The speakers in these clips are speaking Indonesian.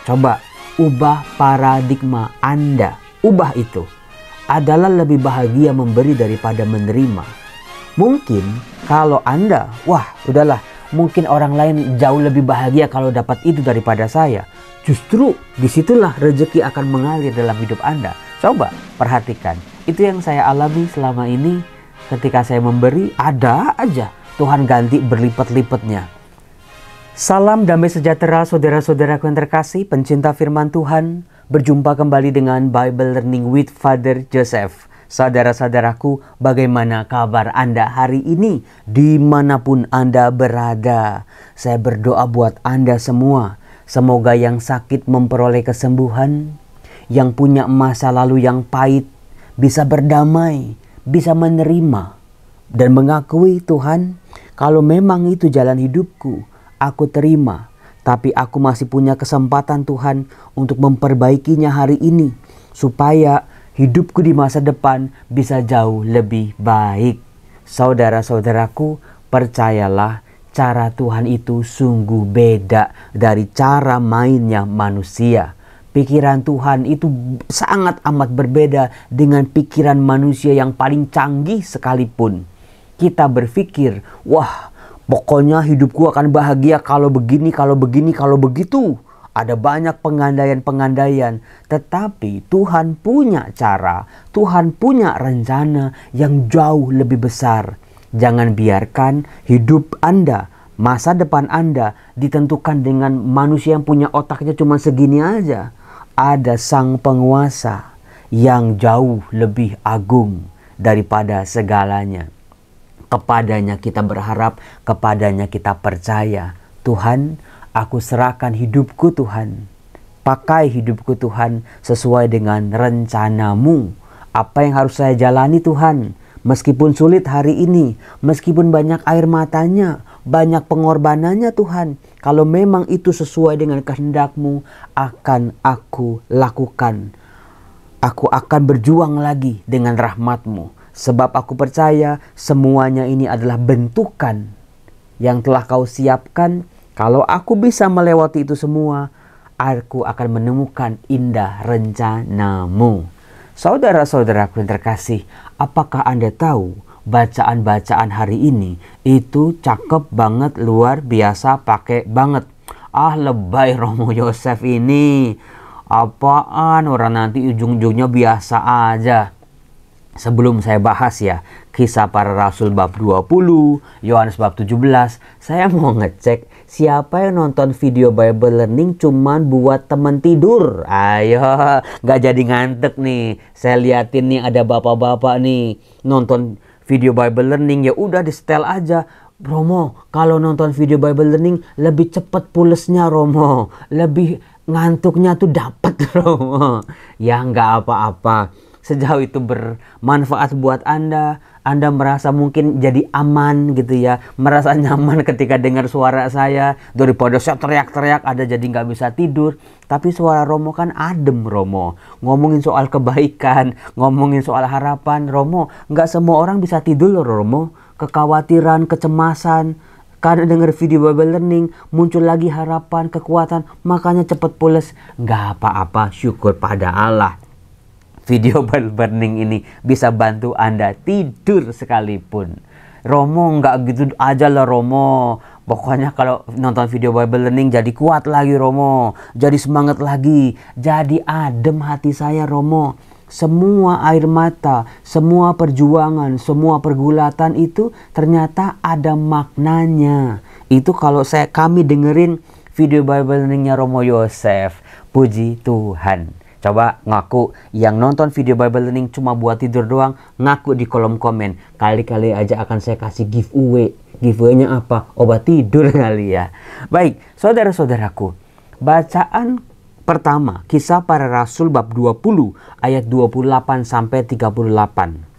Coba ubah paradigma Anda. Ubah itu. Adalah lebih bahagia memberi daripada menerima. Mungkin kalau Anda, wah udahlah, mungkin orang lain jauh lebih bahagia kalau dapat itu daripada saya. Justru disitulah rezeki akan mengalir dalam hidup Anda. Coba perhatikan. Itu yang saya alami selama ini. Ketika saya memberi, ada aja Tuhan ganti berlipat-lipatnya. Salam damai sejahtera saudara-saudaraku yang terkasih, pencinta firman Tuhan. Berjumpa kembali dengan Bible Learning with Father Joseph. Saudara-saudaraku, bagaimana kabar Anda hari ini? Dimanapun Anda berada, saya berdoa buat Anda semua. Semoga yang sakit memperoleh kesembuhan, yang punya masa lalu yang pahit bisa berdamai, bisa menerima, dan mengakui Tuhan, kalau memang itu jalan hidupku, aku terima. Tapi aku masih punya kesempatan Tuhan untuk memperbaikinya hari ini. Supaya hidupku di masa depan bisa jauh lebih baik. Saudara-saudaraku, percayalah cara Tuhan itu sungguh beda dari cara mainnya manusia. Pikiran Tuhan itu sangat amat berbeda dengan pikiran manusia yang paling canggih sekalipun. Kita berpikir, wah, pokoknya hidupku akan bahagia kalau begini, kalau begini, kalau begitu. Ada banyak pengandaian-pengandaian. Tetapi Tuhan punya cara. Tuhan punya rencana yang jauh lebih besar. Jangan biarkan hidup Anda, masa depan Anda ditentukan dengan manusia yang punya otaknya cuma segini aja. Ada sang penguasa yang jauh lebih agung daripada segalanya. Kepadanya kita berharap, kepadanya kita percaya. Tuhan, aku serahkan hidupku Tuhan. Pakai hidupku Tuhan sesuai dengan rencanamu. Apa yang harus saya jalani Tuhan? Meskipun sulit hari ini, meskipun banyak air matanya, banyak pengorbanannya Tuhan. Kalau memang itu sesuai dengan kehendak-Mu, akan aku lakukan. Aku akan berjuang lagi dengan rahmat-Mu. Sebab aku percaya semuanya ini adalah bentukan yang telah Kau siapkan. Kalau aku bisa melewati itu semua, aku akan menemukan indah rencana-Mu. Saudara-saudaraku yang terkasih, apakah Anda tahu bacaan-bacaan hari ini itu cakep banget, luar biasa, pakai banget. Ah, lebay Romo Yosef ini. Apaan, orang nanti ujung-ujungnya biasa aja. Sebelum saya bahas ya, Kisah Para Rasul bab 20, Yohanes bab 17, saya mau ngecek siapa yang nonton video Bible Learning cuman buat temen tidur. Ayo, gak jadi ngantuk nih. Saya liatin nih ada bapak-bapak nih nonton video Bible Learning, ya udah di setel aja. Romo, kalau nonton video Bible Learning lebih cepet pulesnya Romo, lebih ngantuknya tuh dapet Romo. Ya nggak apa-apa. Sejauh itu bermanfaat buat Anda merasa mungkin jadi aman gitu ya, merasa nyaman ketika dengar suara saya, daripada saya teriak-teriak Anda jadi nggak bisa tidur. Tapi suara Romo kan adem Romo, ngomongin soal kebaikan, ngomongin soal harapan. Romo, nggak semua orang bisa tidur loh Romo, kekhawatiran, kecemasan. Karena dengar video Bible Learning muncul lagi harapan, kekuatan, makanya cepet pules. Nggak apa-apa, syukur pada Allah. Video Bible Learning ini bisa bantu Anda tidur sekalipun. Romo nggak gitu aja lah Romo. Pokoknya kalau nonton video Bible Learning jadi kuat lagi Romo. Jadi semangat lagi. Jadi adem hati saya Romo. Semua air mata, semua perjuangan, semua pergulatan itu ternyata ada maknanya. Itu kalau kami dengerin video Bible Learning-nya Romo Yosef. Puji Tuhan. Coba ngaku yang nonton video Bible Learning cuma buat tidur doang, ngaku di kolom komen. Kali-kali aja akan saya kasih giveaway. Giveaway-nya apa? Obat tidur kali ya. Baik, saudara-saudaraku. Bacaan pertama, Kisah Para Rasul bab 20 ayat 28 sampai 38.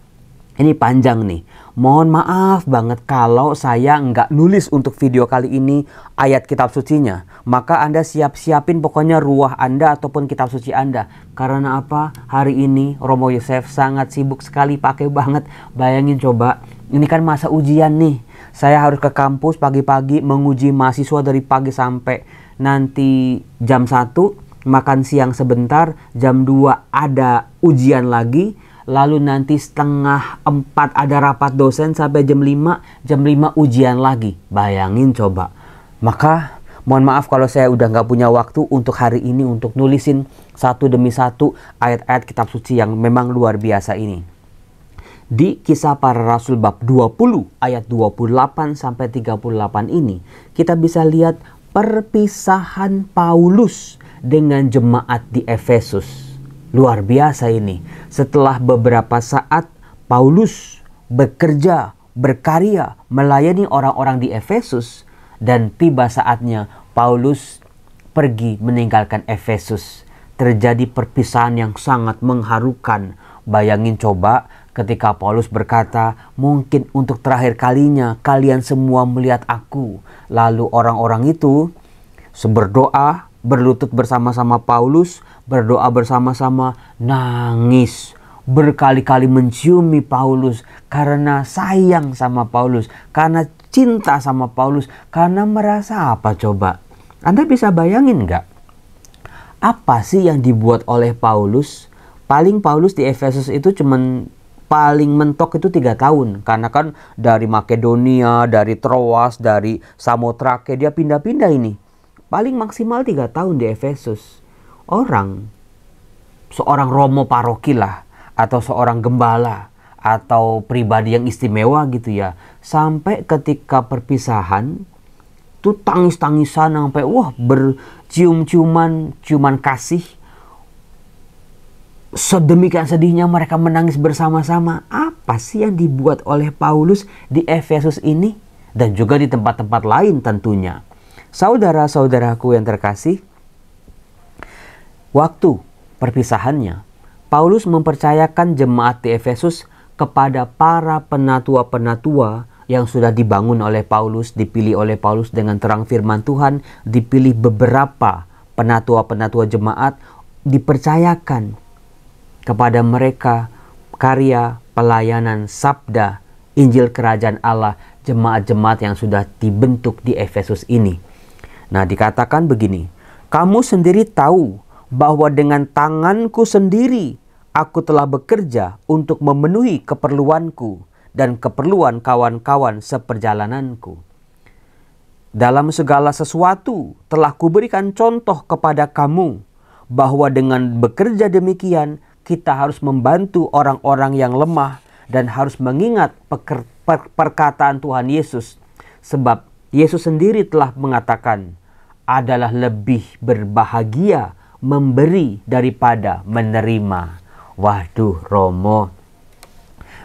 Ini panjang nih. Mohon maaf banget kalau saya nggak nulis untuk video kali ini ayat kitab sucinya. Maka Anda siapin pokoknya ruah Anda ataupun kitab suci Anda. Karena apa? Hari ini Romo Yosef sangat sibuk sekali, pakai banget. Bayangin coba, ini kan masa ujian nih. Saya harus ke kampus pagi-pagi menguji mahasiswa dari pagi sampai nanti jam 1. makan siang sebentar, jam 2 ada ujian lagi, lalu nanti setengah 4 ada rapat dosen sampai jam 5 ujian lagi. Bayangin coba. Maka mohon maaf kalau saya udah nggak punya waktu untuk hari ini untuk nulisin satu demi satu ayat-ayat kitab suci yang memang luar biasa ini. Di Kisah Para Rasul bab 20 ayat 28 sampai 38 ini kita bisa lihat perpisahan Paulus dengan jemaat di Efesus. Luar biasa ini. Setelah beberapa saat Paulus bekerja, berkarya, melayani orang-orang di Efesus, dan tiba saatnya Paulus pergi meninggalkan Efesus. Terjadi perpisahan yang sangat mengharukan. Bayangin coba ketika Paulus berkata, mungkin untuk terakhir kalinya kalian semua melihat aku. Lalu orang-orang itu berdoa, berlutut bersama-sama Paulus, berdoa bersama-sama, nangis, berkali-kali menciumi Paulus karena sayang sama Paulus, karena cinta sama Paulus, karena merasa apa coba? Anda bisa bayangin nggak? Apa sih yang dibuat oleh Paulus? Paling Paulus di Efesus itu cuman paling mentok itu 3 tahun. Karena kan dari Makedonia, dari Troas, dari Samotrake dia pindah-pindah ini. Paling maksimal 3 tahun di Efesus. Seorang romo paroki lah, atau seorang gembala, atau pribadi yang istimewa gitu ya. Sampai ketika perpisahan, tuh tangis-tangisan sampai bercium-ciuman, ciuman kasih. Sedemikian sedihnya mereka menangis bersama-sama. Apa sih yang dibuat oleh Paulus di Efesus ini? Dan juga di tempat-tempat lain tentunya. Saudara-saudaraku yang terkasih, waktu perpisahannya, Paulus mempercayakan jemaat di Efesus kepada para penatua-penatua yang sudah dibangun oleh Paulus, dipilih oleh Paulus dengan terang firman Tuhan, dipilih beberapa penatua-penatua jemaat, dipercayakan kepada mereka karya pelayanan sabda Injil Kerajaan Allah jemaat-jemaat yang sudah dibentuk di Efesus ini. Nah, dikatakan begini, kamu sendiri tahu bahwa dengan tanganku sendiri aku telah bekerja untuk memenuhi keperluanku dan keperluan kawan-kawan seperjalananku. Dalam segala sesuatu telah kuberikan contoh kepada kamu bahwa dengan bekerja demikian kita harus membantu orang-orang yang lemah dan harus mengingat perkataan Tuhan Yesus. Sebab Yesus sendiri telah mengatakan adalah lebih berbahagia memberi daripada menerima. Waduh Romo,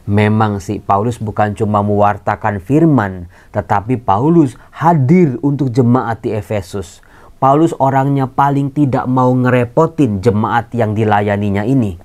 memang sih Paulus bukan cuma mewartakan firman, tetapi Paulus hadir untuk jemaat di Efesus. Paulus orangnya paling tidak mau ngerepotin jemaat yang dilayaninya ini.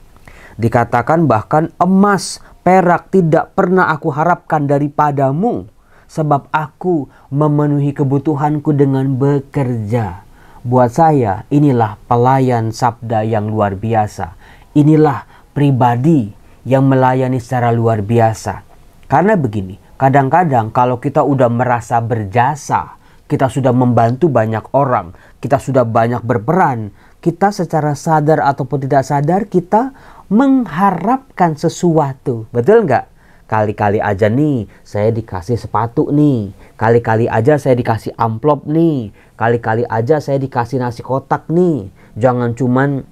Dikatakan bahkan emas, perak tidak pernah aku harapkan daripadamu, sebab aku memenuhi kebutuhanku dengan bekerja. Buat saya inilah pelayan sabda yang luar biasa. Inilah pribadi yang melayani secara luar biasa. Karena begini, kadang-kadang kalau kita udah merasa berjasa, kita sudah membantu banyak orang, kita sudah banyak berperan, kita secara sadar ataupun tidak sadar kita mengharapkan sesuatu. Betul nggak? Kali-kali aja nih saya dikasih sepatu nih, kali-kali aja saya dikasih amplop nih, kali-kali aja saya dikasih nasi kotak nih. Jangan cuman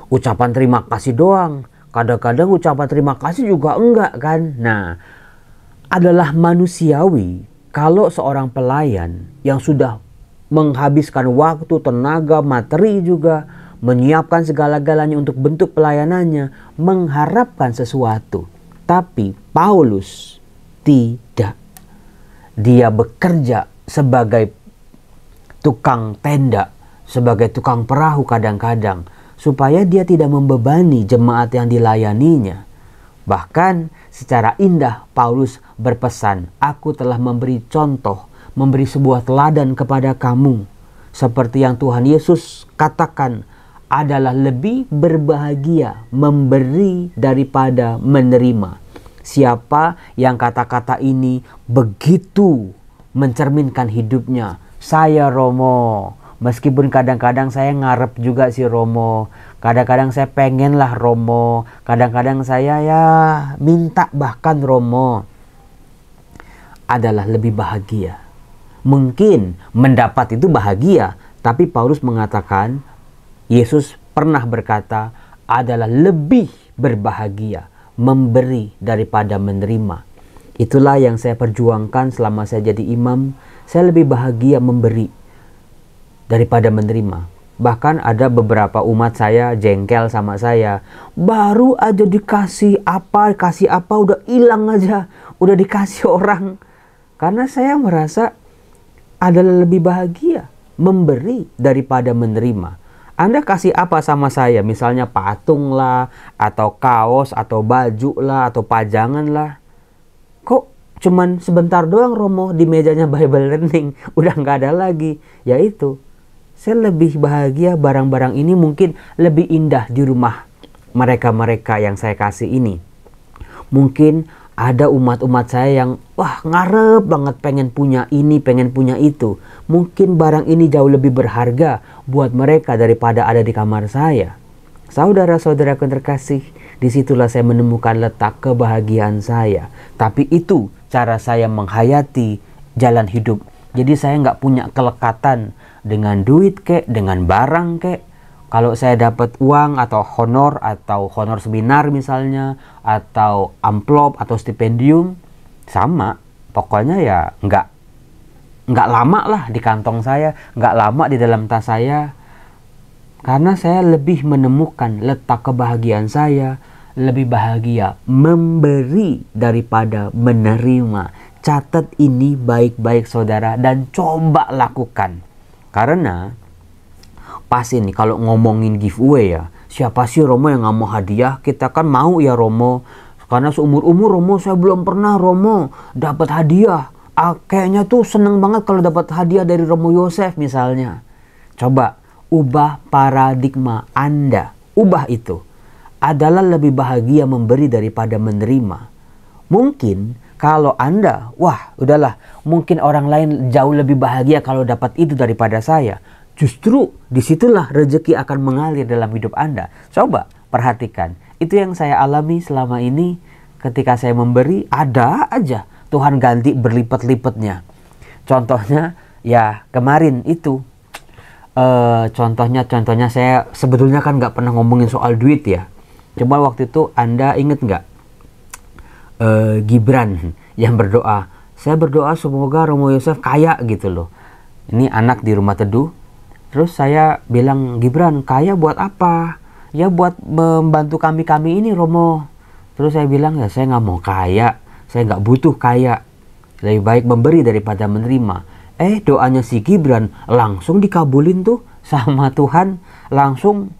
ucapan terima kasih doang. Kadang-kadang ucapan terima kasih juga enggak kan. Nah, adalah manusiawi kalau seorang pelayan yang sudah menghabiskan waktu, tenaga, materi juga, menyiapkan segala-galanya untuk bentuk pelayanannya, mengharapkan sesuatu. Tapi Paulus tidak. Dia bekerja sebagai tukang tenda, sebagai tukang perahu kadang-kadang, supaya dia tidak membebani jemaat yang dilayaninya. Bahkan secara indah Paulus berpesan, aku telah memberi contoh, memberi sebuah teladan kepada kamu. Seperti yang Tuhan Yesus katakan, adalah lebih berbahagia memberi daripada menerima. Siapa yang kata-kata ini begitu mencerminkan hidupnya? Saya Romo, Meskipun kadang-kadang saya ngarep juga si Romo, kadang-kadang saya pengen lah Romo, kadang-kadang saya ya minta bahkan Romo, adalah lebih bahagia. Mungkin mendapat itu bahagia, tapi Paulus mengatakan, Yesus pernah berkata, adalah lebih berbahagia memberi daripada menerima. Itulah yang saya perjuangkan selama saya jadi imam. Saya lebih bahagia memberi daripada menerima. Bahkan ada beberapa umat saya jengkel sama saya. Baru aja dikasih apa udah hilang aja. Udah dikasih orang. Karena saya merasa adalah lebih bahagia memberi daripada menerima. Anda kasih apa sama saya? Misalnya patung lah, atau kaos, atau baju lah, atau pajangan lah. Kok cuman sebentar doang Romo di mejanya Bible Learning? Udah nggak ada lagi. Yaitu, saya lebih bahagia barang-barang ini mungkin lebih indah di rumah mereka-mereka yang saya kasih ini. Mungkin ada umat-umat saya yang ngarep banget pengen punya ini, pengen punya itu. Mungkin barang ini jauh lebih berharga buat mereka daripada ada di kamar saya. Saudara-saudaraku yang terkasih, disitulah saya menemukan letak kebahagiaan saya. Tapi itu cara saya menghayati jalan hidup. Jadi saya nggak punya kelekatan dengan duit kek, dengan barang kek. Kalau saya dapat uang atau honor seminar misalnya, atau amplop atau stipendium, sama. Pokoknya ya nggak lama lah di kantong saya, nggak lama di dalam tas saya. Karena saya lebih menemukan letak kebahagiaan saya, lebih bahagia memberi daripada menerima. Catat ini baik-baik saudara dan coba lakukan. Karena pasti nih kalau ngomongin giveaway ya, siapa sih Romo yang nggak mau hadiah? Kita kan mau ya Romo. Karena seumur-umur Romo saya belum pernah Romo dapat hadiah. Kayaknya tuh seneng banget kalau dapat hadiah dari Romo Yosef misalnya. Coba ubah paradigma Anda. Ubah itu. Adalah lebih bahagia memberi daripada menerima. Mungkin kalau Anda, udahlah, mungkin orang lain jauh lebih bahagia kalau dapat itu daripada saya. Justru disitulah rezeki akan mengalir dalam hidup Anda. Coba perhatikan. Itu yang saya alami selama ini. Ketika saya memberi, ada aja Tuhan ganti berlipat-lipatnya. Contohnya ya kemarin itu. Contohnya saya sebetulnya kan nggak pernah ngomongin soal duit ya. Cuma waktu itu Anda inget nggak? Gibran yang berdoa. Saya berdoa semoga Romo Yosef kaya gitu loh. Ini anak di rumah teduh. Terus saya bilang, Gibran kaya buat apa? Ya buat membantu kami ini Romo. Terus saya bilang, ya saya nggak mau kaya. Saya nggak butuh kaya. Lebih baik memberi daripada menerima. Doanya si Gibran langsung dikabulin tuh sama Tuhan. Langsung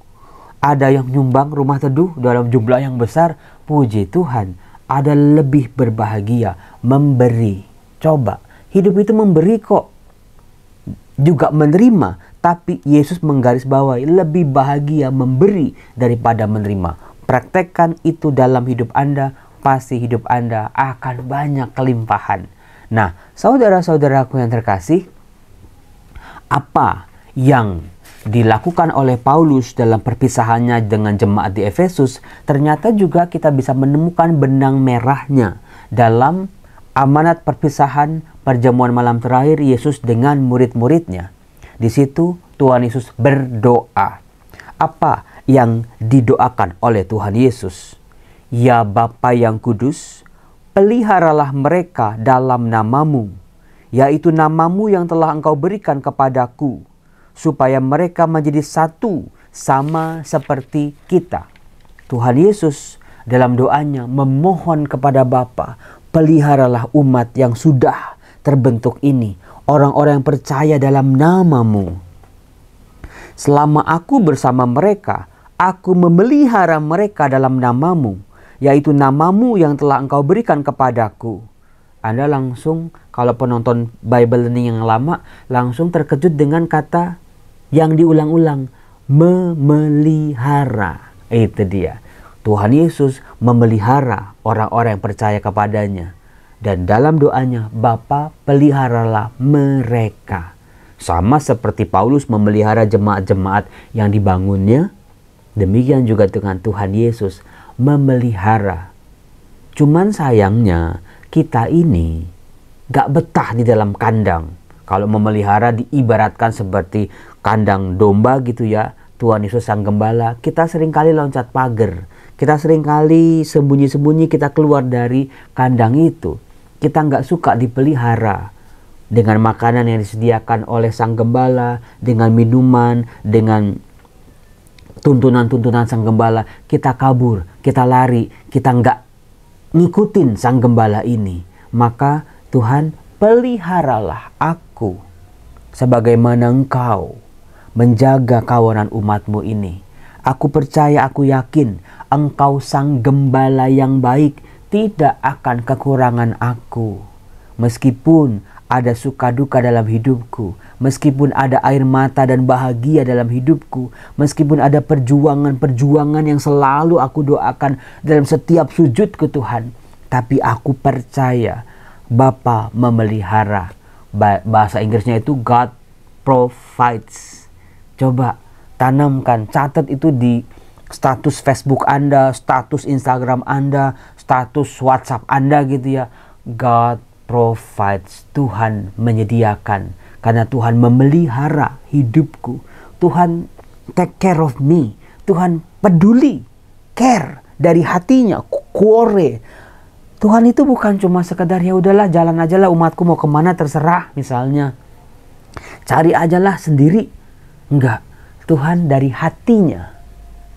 ada yang nyumbang rumah teduh dalam jumlah yang besar. Puji Tuhan. Ada lebih berbahagia memberi. Coba, hidup itu memberi kok. Juga menerima. Tapi Yesus menggarisbawahi lebih bahagia memberi daripada menerima. Praktekkan itu dalam hidup Anda, pasti hidup Anda akan banyak kelimpahan. Nah, saudara-saudaraku yang terkasih, apa yang dilakukan oleh Paulus dalam perpisahannya dengan jemaat di Efesus, ternyata juga kita bisa menemukan benang merahnya dalam amanat perpisahan perjamuan malam terakhir Yesus dengan murid-muridnya. Di situ Tuhan Yesus berdoa. Apa yang didoakan oleh Tuhan Yesus? Ya Bapa yang kudus, peliharalah mereka dalam namamu, yaitu namamu yang telah Engkau berikan kepadaku, supaya mereka menjadi satu sama seperti kita. Tuhan Yesus dalam doanya memohon kepada Bapa, peliharalah umat yang sudah terbentuk ini. Orang-orang yang percaya dalam namamu. Selama aku bersama mereka, aku memelihara mereka dalam namamu, yaitu namamu yang telah Engkau berikan kepadaku. Anda langsung, kalau penonton Bible Learning yang lama, langsung terkejut dengan kata yang diulang-ulang. Memelihara. Itu dia. Tuhan Yesus memelihara orang-orang yang percaya kepadanya. Dan dalam doanya, Bapa peliharalah mereka. Sama seperti Paulus memelihara jemaat-jemaat yang dibangunnya, demikian juga dengan Tuhan Yesus memelihara. Cuman sayangnya kita ini gak betah di dalam kandang. Kalau memelihara diibaratkan seperti kandang domba gitu ya. Tuhan Yesus sang gembala, kita seringkali loncat pagar. Kita seringkali sembunyi-sembunyi kita keluar dari kandang itu. Kita gak suka dipelihara. Dengan makanan yang disediakan oleh sang gembala, dengan minuman, dengan tuntunan-tuntunan sang gembala, kita kabur, kita lari, kita nggak ngikutin sang gembala ini. Maka Tuhan, peliharalah aku sebagaimana Engkau menjaga kawanan umatmu ini. Aku percaya, aku yakin Engkau sang gembala yang baik, tidak akan kekurangan aku. Meskipun ada suka duka dalam hidupku, meskipun ada air mata dan bahagia dalam hidupku, meskipun ada perjuangan-perjuangan yang selalu aku doakan dalam setiap sujud ke Tuhan, tapi aku percaya Bapa memelihara. Bahasa Inggrisnya itu God provides. Coba tanamkan, catat itu di status Facebook Anda, status Instagram Anda, status WhatsApp Anda gitu ya. God provides, Tuhan menyediakan, karena Tuhan memelihara hidupku. Tuhan take care of me. Tuhan peduli, care dari hatinya, kuore. Tuhan itu bukan cuma sekedar ya udahlah jalan aja lah, umatku mau kemana terserah misalnya. Cari aja lah sendiri. Enggak, Tuhan dari hatinya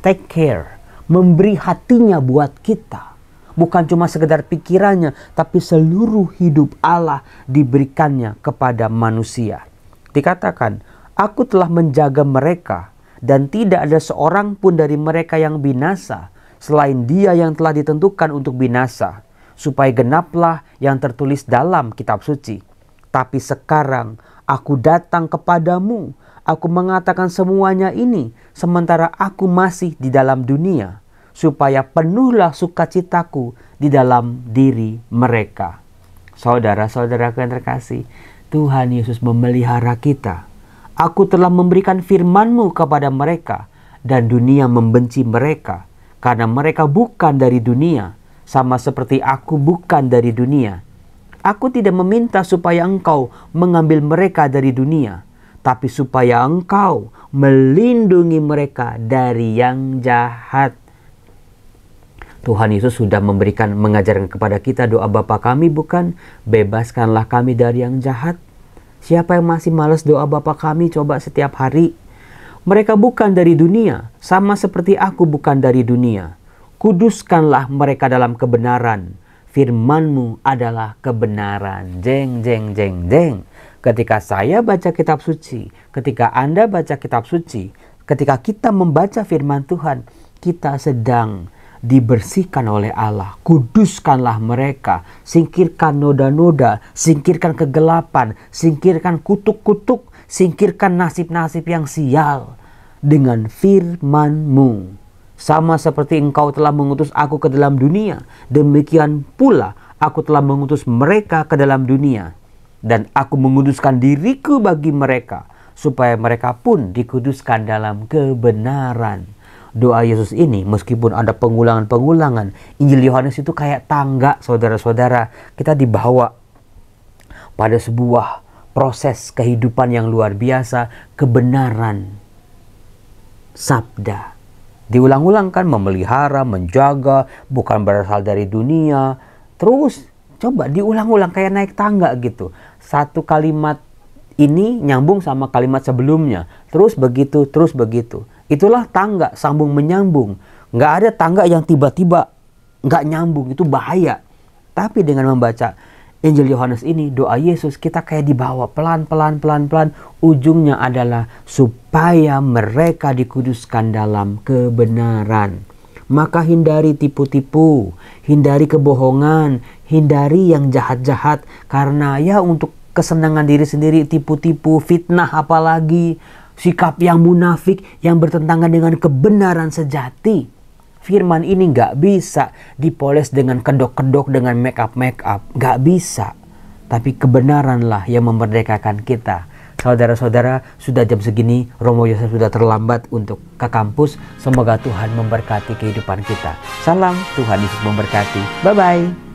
take care, memberi hatinya buat kita. Bukan cuma sekedar pikirannya, tapi seluruh hidup Allah diberikannya kepada manusia. Dikatakan, aku telah menjaga mereka dan tidak ada seorang pun dari mereka yang binasa selain dia yang telah ditentukan untuk binasa, supaya genaplah yang tertulis dalam kitab suci. Tapi sekarang aku datang kepadamu, aku mengatakan semuanya ini sementara aku masih di dalam dunia, supaya penuhlah sukacitaku di dalam diri mereka. Saudara-saudaraku yang terkasih, Tuhan Yesus memelihara kita. Aku telah memberikan firman-Mu kepada mereka, dan dunia membenci mereka, karena mereka bukan dari dunia, sama seperti aku bukan dari dunia. Aku tidak meminta supaya Engkau mengambil mereka dari dunia, tapi supaya Engkau melindungi mereka dari yang jahat. Tuhan Yesus sudah mengajarkan kepada kita doa Bapa kami, bukan? Bebaskanlah kami dari yang jahat. Siapa yang masih malas doa Bapa kami coba setiap hari? Mereka bukan dari dunia, sama seperti aku bukan dari dunia. Kuduskanlah mereka dalam kebenaran. Firman-Mu adalah kebenaran. Jeng, jeng, jeng, jeng. Ketika saya baca kitab suci, ketika Anda baca kitab suci, ketika kita membaca firman Tuhan, kita sedang dibersihkan oleh Allah. Kuduskanlah mereka, singkirkan noda-noda, singkirkan kegelapan, singkirkan kutuk-kutuk, singkirkan nasib-nasib yang sial dengan firman-Mu. Sama seperti Engkau telah mengutus aku ke dalam dunia, demikian pula aku telah mengutus mereka ke dalam dunia. Dan aku menguduskan diriku bagi mereka, supaya mereka pun dikuduskan dalam kebenaran. Doa Yesus ini meskipun ada pengulangan-pengulangan, Injil Yohanes itu kayak tangga, saudara-saudara. Kita dibawa pada sebuah proses kehidupan yang luar biasa, kebenaran sabda. Diulang-ulang kan, memelihara, menjaga, bukan berasal dari dunia. Terus coba diulang-ulang kayak naik tangga gitu. Satu kalimat ini nyambung sama kalimat sebelumnya. Terus begitu, terus begitu. Itulah tangga, sambung menyambung. Nggak ada tangga yang tiba-tiba nggak nyambung, itu bahaya. Tapi dengan membaca Injil Yohanes ini, doa Yesus, kita kayak dibawa pelan-pelan, pelan-pelan. Ujungnya adalah supaya mereka dikuduskan dalam kebenaran. Maka hindari tipu-tipu, hindari kebohongan, hindari yang jahat-jahat. Karena ya untuk kesenangan diri sendiri, tipu-tipu, fitnah apalagi. Sikap yang munafik yang bertentangan dengan kebenaran sejati. Firman ini gak bisa dipoles dengan kedok-kedok, dengan make up. Gak bisa. Tapi kebenaranlah yang memerdekakan kita. Saudara-saudara, sudah jam segini, Romo Yosef sudah terlambat untuk ke kampus. Semoga Tuhan memberkati kehidupan kita. Salam, Tuhan Yesus memberkati. Bye-bye.